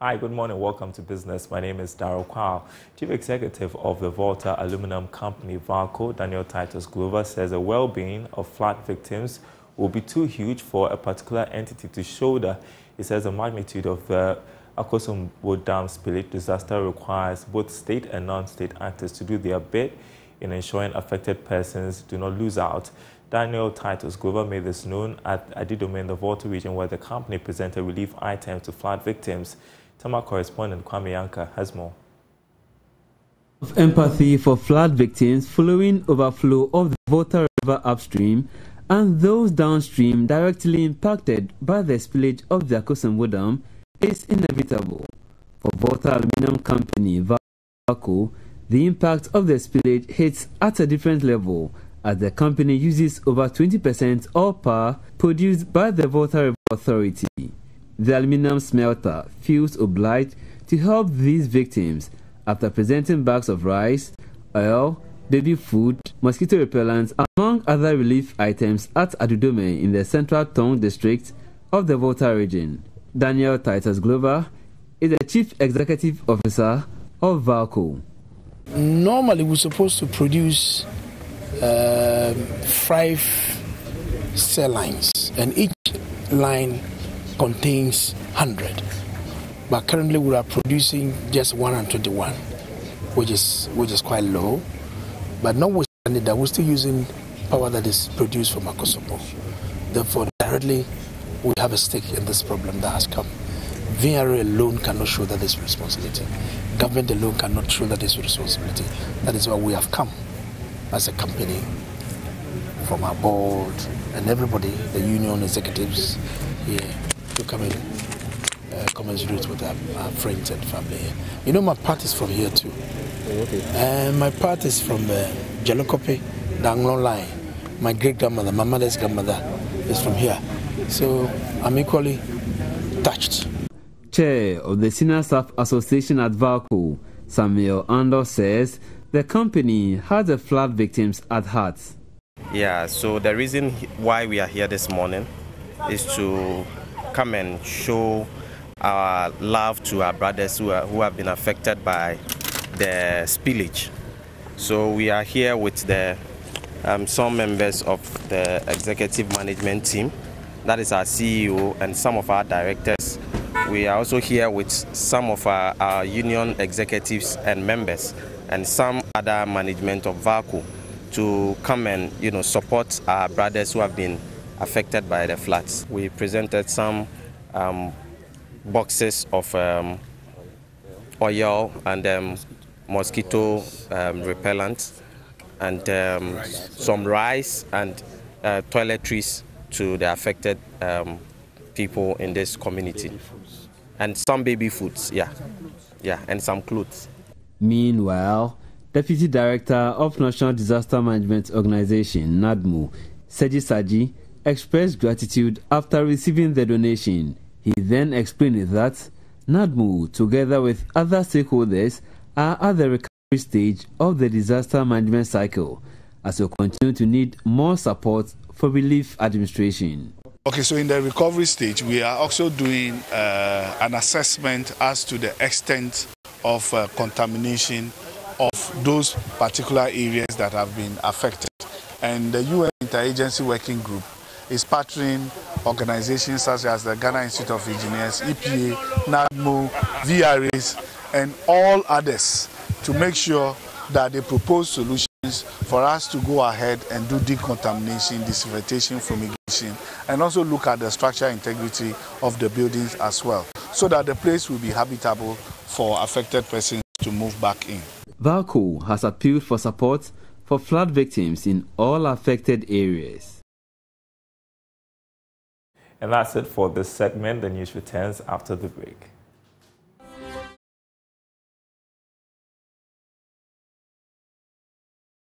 Hi, good morning. Welcome to Business. My name is Darryl Kwao. Chief Executive of the Volta Aluminium Company, Valco, Daniel Titus Glover, says the well-being of flood victims will be too huge for a particular entity to shoulder. He says the magnitude of the Akosombo Dam Spillage disaster requires both state and non-state actors to do their bit in ensuring affected persons do not lose out. Daniel Titus Glover made this known at Adidome in the Volta region, where the company presented relief items to flood victims. Tama correspondent Kwame Yanka has more. Of empathy for flood victims following overflow of the Volta River upstream and those downstream directly impacted by the spillage of the Akosombo Dam is inevitable. For Volta Aluminium Company, Valco, the impact of the spillage hits at a different level, as the company uses over 20% of power produced by the Volta River Authority. The aluminium smelter feels obliged to help these victims after presenting bags of rice, oil, baby food, mosquito repellents, among other relief items at Adidome in the Central Tong district of the Volta region. Daniel Titus Glover is the Chief Executive Officer of Valco. Normally, we're supposed to produce 5 cell lines, and each line contains 100. But currently, we are producing just 121, which is quite low. But notwithstanding that, we're still using power that is produced from Akosombo. Therefore, directly, we have a stake in this problem that has come. VRA alone cannot show that this responsibility. Government alone cannot show that this responsibility. That is why we have come as a company, from our board and everybody, the union executives here, to come in, commiserate with our friends and family here. You know, my part is from here too. Okay. And my part is from Jalokope, the Anglo line. My great-grandmother, my mother's grandmother, is from here. So I'm equally touched. Chair of the Senior Staff Association at Valco, Samuel Ando, says the company has the flood victims at heart. Yeah, so the reason why we are here this morning is to come and show our love to our brothers who have been affected by the spillage. So we are here with the some members of the executive management team, that is our CEO and some of our directors. We are also here with some of our union executives and members and some other management of Valco to come and support our brothers who have been affected by the floods. We presented some boxes of oil and mosquito repellent and some rice and toiletries to the affected people in this community, and some baby foods, and some clothes. Meanwhile, Deputy Director of National Disaster Management Organization, NADMO, Seji Saji, expressed gratitude after receiving the donation. He then explained that NADMO, together with other stakeholders, are at the recovery stage of the disaster management cycle, as we continue to need more support for relief administration. Okay, so in the recovery stage, we are also doing an assessment as to the extent of contamination of those particular areas that have been affected. And the UN Interagency Working Group is partnering organizations such as the Ghana Institute of Engineers, EPA, NADMO, VRAs, and all others to make sure that they propose solutions for us to go ahead and do decontamination, disinfectation, fumigation, and also look at the structural integrity of the buildings as well, so that the place will be habitable for affected persons to move back in. Valco has appealed for support for flood victims in all affected areas. And that's it for this segment. The news returns after the break.